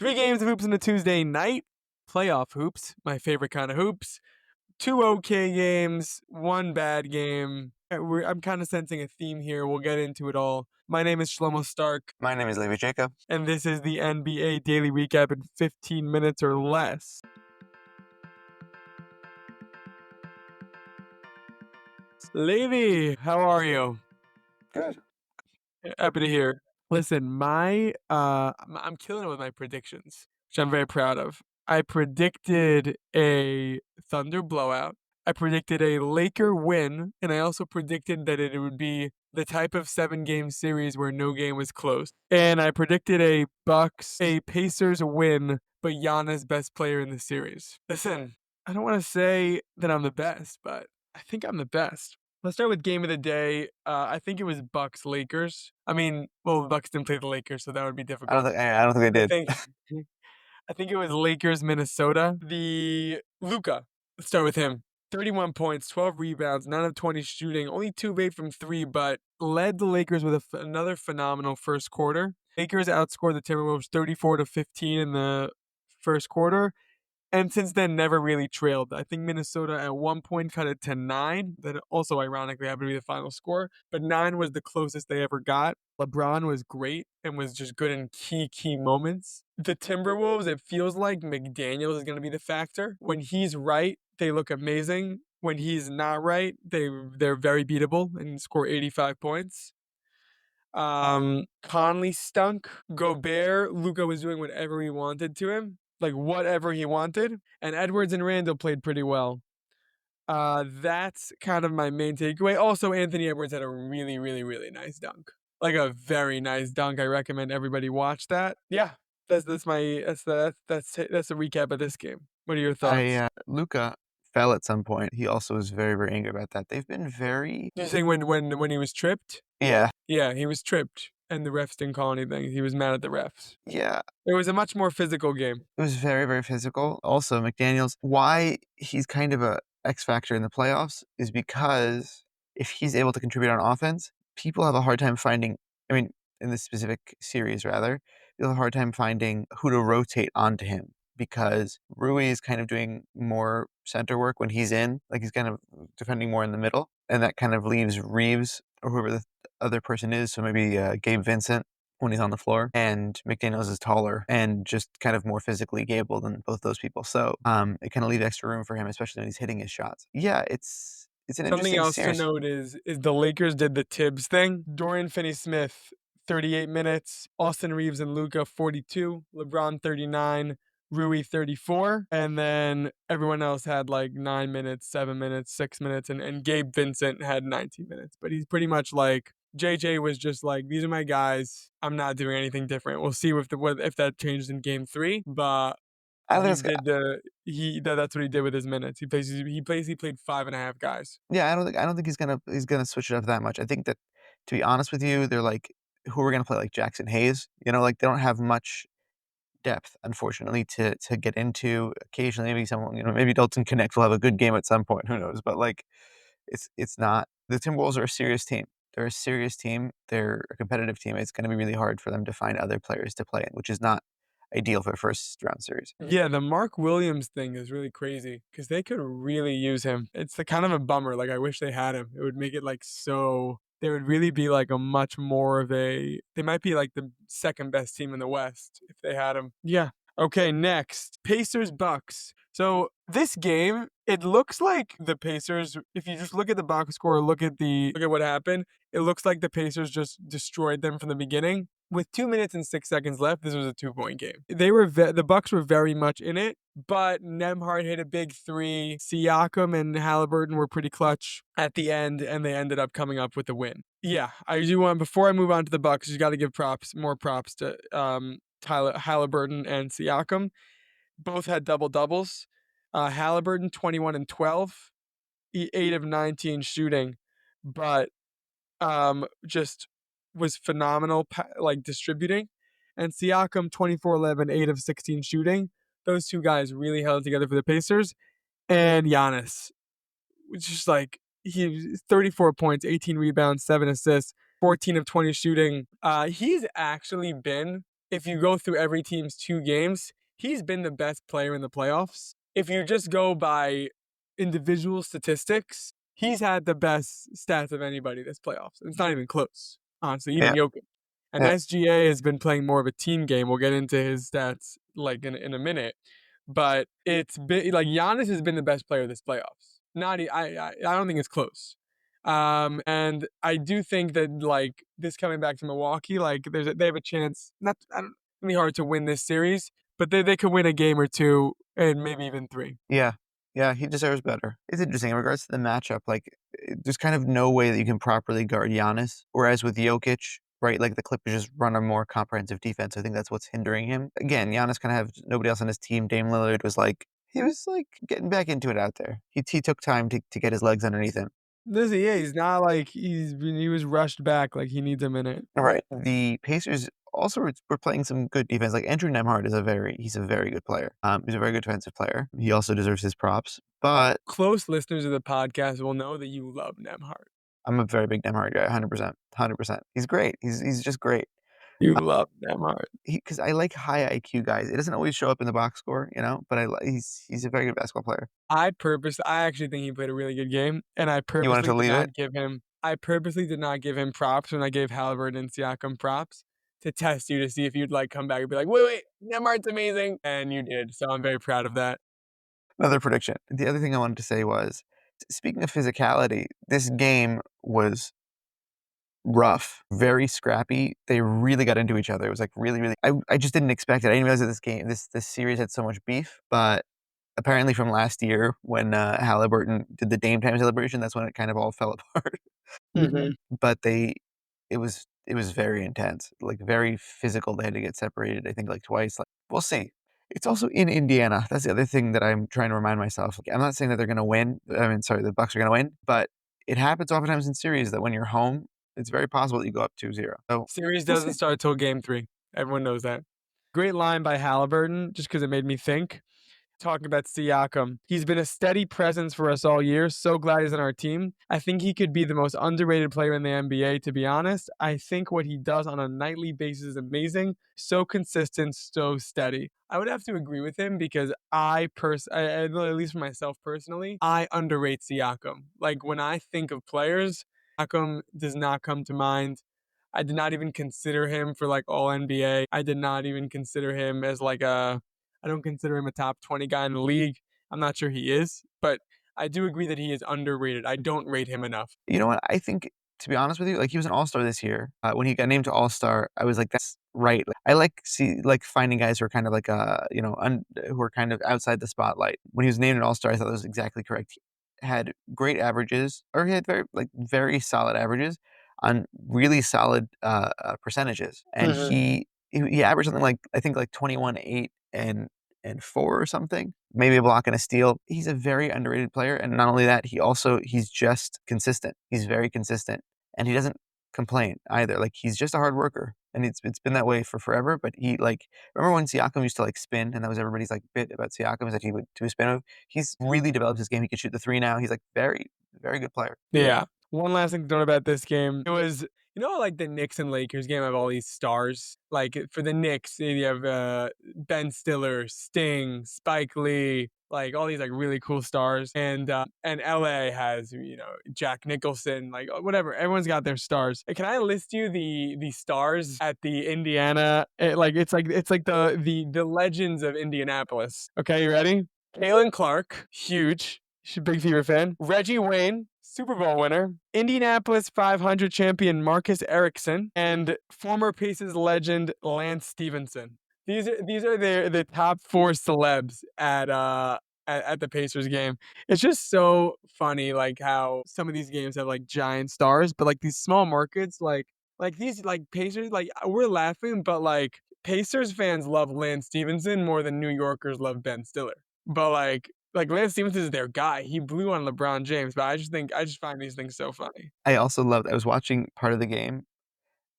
3 games of hoops on a Tuesday night. Playoff hoops, my favorite kind of hoops. 2 okay games, 1 bad game. I'm kind of sensing a theme here. We'll get into it all. My name is Shlomo Stark, My name is Levi Jacob. and this is the NBA Daily Recap in 15 minutes or less. Levi, how are you? Good. Happy to hear. Listen, I'm killing it with my predictions, which I'm very proud of. I predicted a Thunder blowout. I predicted a Laker win, and I also predicted that it would be the type of 7-game series where no game was close. And I predicted a Pacers win, but Giannis best player in the series. Listen, I don't want to say that I'm the best, but I think I'm the best. Let's start with game of the day. I think it was Bucks Lakers. I mean, well, the Bucks didn't play the Lakers, so that would be difficult. I don't think they I did. think I think it was Lakers Minnesota. The Luka. Let's start with him. 31 points, 12 rebounds, 9 of 20 shooting, only 2 of 8 from 3, but led the Lakers with another phenomenal first quarter. Lakers outscored the Timberwolves 34-15 in the first quarter. And since then, never really trailed. I think Minnesota at one point cut it to 9. That also ironically happened to be the final score. But 9 was the closest they ever got. LeBron was great and was just good in key moments. The Timberwolves, it feels like McDaniels is going to be the factor. When he's right, they look amazing. When he's not right, they're very beatable and score 85 points. Conley stunk. Gobert, Luka was doing whatever he wanted to him. Like whatever he wanted. And Edwards and Randall played pretty well. That's kind of my main takeaway. Also, Anthony Edwards had a really nice dunk. Like a very nice dunk. I recommend everybody watch that. Yeah. That's the recap of this game. What are your thoughts? Luka fell at some point. He also was very angry about that. They've been very, You're saying when he was tripped? yeah, Yeah, he was tripped, and the refs didn't call anything. He was mad at the refs. yeah. It was a much more physical game. It was very physical. Also, McDaniels, why he's kind of a X factor in the playoffs is because if he's able to contribute on offense, people have a hard time finding. I mean, in this specific series, rather, you'll have a hard time finding who to rotate onto him because Rui is kind of doing more center work when he's in, like he's kind of defending more in the middle, and that kind of leaves Reeves or whoever the other person is, so maybe Gabe Vincent when he's on the floor, and McDaniels is taller and just kind of more physically capable than both those people. So it kind of leaves extra room for him, especially when he's hitting his shots. Yeah, it's an Something interesting else to series. note is the Lakers did the Tibbs thing. Dorian Finney-Smith, 38 minutes. Austin Reeves and Luka, 42. LeBron, 39. Rui, 34. And then everyone else had like 9 minutes, 7 minutes, 6 minutes. And Gabe Vincent had 19 minutes. But he's pretty much like, JJ was just like, these are my guys. I'm not doing anything different. We'll see if that changes in game 3. But I don't he think it's, did that's what he did with his minutes. He basically played 5.5 guys. yeah, I don't think he's gonna switch it up that much. I think that, to be honest with you, they're like, who are gonna play, like Jackson Hayes? You know, like they don't have much depth, unfortunately, to get into. Occasionally, maybe someone, maybe Dalton Connect will have a good game at some point. Who knows? But like, it's not. The Timberwolves are a serious team. They're a serious team. They're a competitive team. It's going to be really hard for them to find other players to play in, which is not ideal for a first round series. Yeah, the Mark Williams thing is really crazy because they could really use him. It's the kind of a bummer. Like I wish they had him. It would make it like so. They would really be like a much more of a. They might be like the second best team in the West if they had him. Yeah. Okay, next Pacers Bucks. So this game, it looks like the Pacers. If you just look at the box score, look at what happened. It looks like the Pacers just destroyed them from the beginning. With 2 minutes and 6 seconds left, this was a 2-point game. The Bucks were very much in it, but Nembhard hit a big 3. Siakam and Halliburton were pretty clutch at the end, and they ended up coming up with the win. Yeah, I do want, before I move on to the Bucks, you got to give more props to Halliburton and Siakam. Both had double doubles. Halliburton 21 and 12, 8 of 19 shooting, but just was phenomenal, like distributing. And Siakam 24-11, 8 of 16 shooting. Those two guys really held it together for the Pacers. And Giannis, which is like, he 34 points, 18 rebounds, 7 assists, 14 of 20 shooting. He's actually been if you go through every team's 2 games, he's been the best player in the playoffs. If you just go by individual statistics, he's had the best stats of anybody this playoffs. It's not even close, honestly, even Yeah, Jokic. And yeah, SGA has been playing more of a team game. We'll get into his stats like in a minute, but it's been like Giannis has been the best player this playoffs. Not I don't think it's close. And I do think that like this coming back to Milwaukee, like they have a chance. Not I don't It's gonna be hard to win this series, but they could win a game or two and maybe even three. yeah, yeah, he deserves better. It's interesting in regards to the matchup, like, there's kind of no way that you can properly guard Giannis, whereas with Jokic, right, like, the Clippers just run a more comprehensive defense. I think that's what's hindering him. Again, Giannis kinda have nobody else on his team. Dame Lillard was like he was, like, getting back into it out there. He took time to get his legs underneath him. He's not like he was rushed back like he needs a minute. Right. The Pacers also were playing some good defense. Like Andrew Nemhard is he's a very good player. He's a very good defensive player. He also deserves his props. But Close listeners of the podcast will know that you love Nemhart. I'm a very big Nemhard guy, 100%, 100%. He's great. He's just great. You love Nemhart. Because I like high IQ guys. It doesn't always show up in the box score, you know. But he's a very good basketball player. I actually think he played a really good game, and You wanted to leave it? I purposely did not give him props when I gave Halliburton and Siakam props to test you to see if you'd like come back and be like, wait, Nemhart's amazing, and you did. So I'm very proud of that. Another prediction. The other thing I wanted to say was, speaking of physicality, this game was rough, very scrappy. They really got into each other. It was like really, really. I just didn't expect it. I didn't realize that this series had so much beef. But apparently, from last year when Halliburton did the Dame time celebration, that's when it kind of all fell apart. Mhm. But it was very intense, like very physical. They had to get separated. I think like twice. Like we'll see. It's also in Indiana. That's the other thing that I'm trying to remind myself. Like, I'm not saying that they're going to win. I mean, sorry, the Bucks are going to win, but it happens oftentimes in series that when you're home, it's very possible that you go up 2-0. So Series we'll doesn't see. start till game 3. Everyone knows that. Great line by Halliburton, just because it made me think. Talking about Siakam. He's been a steady presence for us all year. So glad he's on our team. I think he could be the most underrated player in the NBA, to be honest. I think what he does on a nightly basis is amazing. So consistent, so steady. I would have to agree with him because at least for myself personally, I underrate Siakam. Like when I think of players, Siakam does not come to mind. I did not even consider him for like all NBA. I did not even consider him as like I don't consider him a top 20 guy in the league. I'm not sure he is, but I do agree that he is underrated. I don't rate him enough. You know what? I think, to be honest with you, like he was an all-star this year. When he got named to all-star, I was like, that's right. Like, I like finding guys who are kind of like who are kind of outside the spotlight. When he was named an all-star, I thought that was exactly correct. He had great averages, or he had very solid averages on really solid percentages, and Mhm. he averaged something like I think like 21, 8, and 4 or something, maybe a block and a steal. He's a very underrated player, and not only that, he's just consistent. He's very consistent, and he doesn't complain either. Like he's just a hard worker, and it's been that way for forever. But he like remember when Siakam used to like spin, and that was everybody's like bit about Siakam is that he would do a spin move. He's really developed his game. He can shoot the three now. He's like very good player. Yeah. One last thing to note about this game. It was, like the Knicks and Lakers game of all these stars. Like for the Knicks, you have Ben Stiller, Sting, Spike Lee, like all these like really cool stars. And LA has, Jack Nicholson, like whatever. Everyone's got their stars. Can I list you the stars at the Indiana? It's like the legends of Indianapolis. Okay, you ready? Kalen Clark, huge. Big Fever fan. Reggie Wayne, Super Bowl winner. Indianapolis 500 champion Marcus Erickson, and former Pacers legend Lance Stevenson. These are the top 4 celebs at the Pacers game. It's just so funny, like how some of these games have like giant stars, but like these small markets, like these like Pacers, like we're laughing, but like Pacers fans love Lance Stevenson more than New Yorkers love Ben Stiller. But like Lance Stephenson is their guy. He blew on LeBron James, but I just find these things so funny. I was watching part of the game,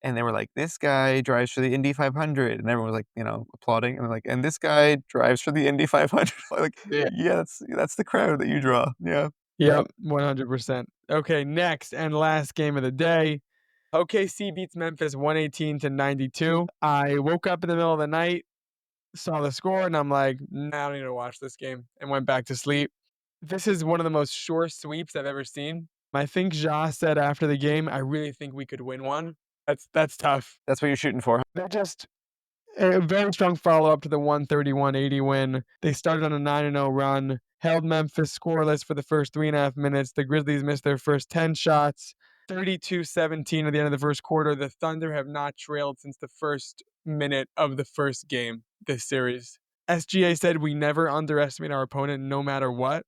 and they were like, "This guy drives for the Indy 500," and everyone was like, applauding, and they're like, "And this guy drives for the Indy 500." Like, Yeah. yeah, that's the crowd that you draw. Yeah. Yep, 100%. Okay, next and last game of the day. OKC beats Memphis 118-92. I woke up in the middle of the night, saw the score, and I'm like, nah, I don't need to watch this game, and went back to sleep. This is one of the most sure sweeps I've ever seen. I think Ja said after the game, I really think we could win one. That's tough. That's what you're shooting for. They're just a very strong follow-up to the 131-80 win. They started on a 9-0 run, held Memphis scoreless for the first 3.5 minutes. The Grizzlies missed their first 10 shots. 32-17 at the end of the first quarter. The Thunder have not trailed since the first minute of the first game this series. SGA said we never underestimate our opponent no matter what.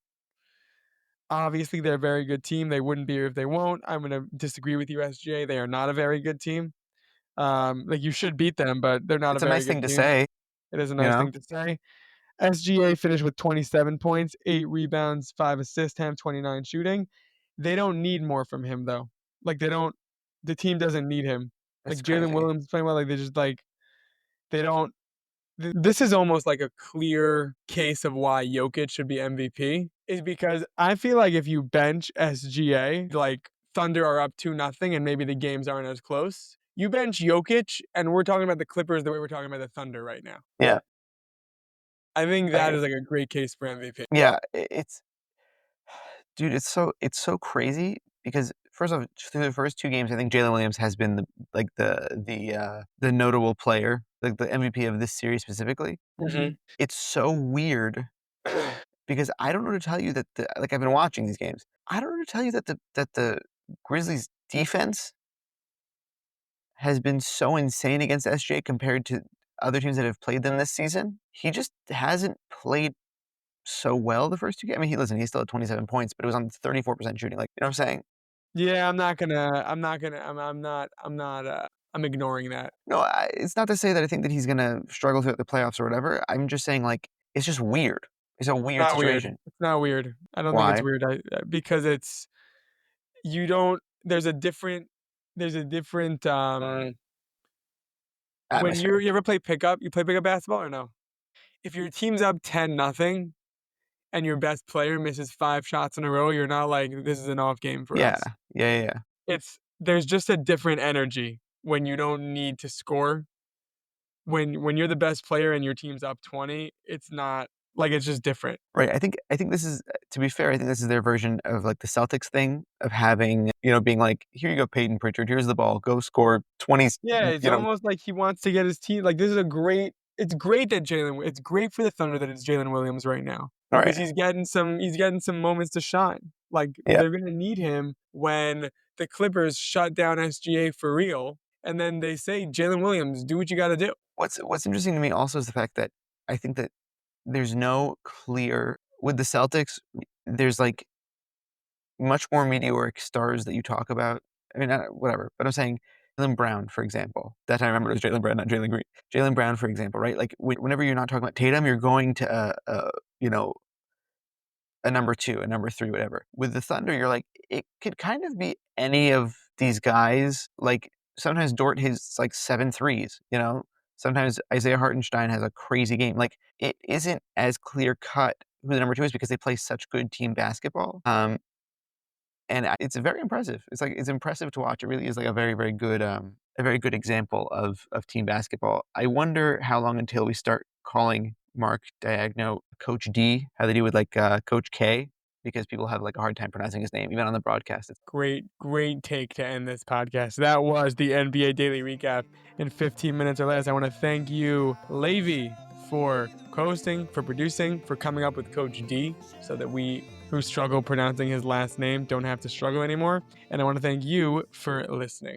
Obviously, they're a very good team. They wouldn't be here if they won't. I'm going to disagree with you, SGA. They are not a very good team. Like you should beat them, but they're not a It's a very nice good thing to team. say, It is a you nice know? thing to say. SGA finished with 27 points, 8 rebounds, 5 assists, 29 shooting. They don't need more from him though. Like they don't the team doesn't need him. Like It's Jalen crazy. Williams is playing well, like they just like they don't this is almost like a clear case of why Jokic should be MVP is because I feel like if you bench SGA, like Thunder are up 2-0 and maybe the games aren't as close. You bench Jokic and we're talking about the Clippers the way we're talking about the Thunder right now. Yeah. I think that I is like a great case for MVP. yeah, it's dude, it's so crazy because first off, through the first 2 games, I think Jalen Williams has been the notable player, like the MVP of this series specifically. Mhm. It's so weird because I don't know to tell you that I've been watching these games. I don't know to tell you that the Grizzlies defense has been so insane against SJ compared to other teams that have played them this season. He just hasn't played so well the first 2 games. I mean, he still had 27 points, but it was on 34% shooting. Like, you know what I'm saying? Yeah, I'm ignoring that. No, it's not to say that I think that he's gonna struggle throughout the playoffs or whatever. I'm just saying, like, it's just weird. It's a weird Not weird. situation. It's not weird. I don't think it's Why? weird. Because it's you don't there's a different when Atmosphere. you ever play pickup, you play pickup basketball or no? If your team's up 10-0 and your best player misses 5 shots in a row, you're not like this is an off game for Yeah. us. Yeah. There's just a different energy when you don't need to score. When you're the best player and your team's up 20, it's not like it's just different. Right. I think this is to be fair, I think this is their version of like the Celtics thing of having, being like, here you go, Peyton Pritchard, here's the ball, go score 20, Yeah, it's almost like he wants to get his team like, this is a great it's great that Jalen it's great for the Thunder that it's Jalen Williams right now all because right. he's getting some moments to shine. Like, Yeah. they're gonna need him when the Clippers shut down SGA for real, and then they say, "Jalen Williams, do what you gotta do." What's interesting to me also is the fact that I think that there's no clear with the Celtics, there's like much more meteoric stars that you talk about. I mean, whatever, but I'm saying Jaylen Brown, for example. That time I remember it was Jaylen Brown, not Jalen Green. Jaylen Brown, for example, right? Like whenever you're not talking about Tatum, you're going to you know, a number 2, a number 3, whatever. With the Thunder, you're like, it could kind of be any of these guys. Like sometimes Dort hits like 7 threes, you know? Sometimes Isaiah Hartenstein has a crazy game. Like it isn't as clear cut who the number 2 is because they play such good team basketball. And it's very impressive. It's impressive to watch. It really is like a very good example of team basketball. I wonder how long until we start calling Mark Diagno Coach D, how they do with like Coach K, because people have like a hard time pronouncing his name, even on the broadcast. Great take to end this podcast. That was the NBA Daily Recap in 15 minutes or less. I want to thank you, Levy, for co-hosting, for producing, for coming up with Coach D so that we who struggle pronouncing his last name don't have to struggle anymore. And I want to thank you for listening.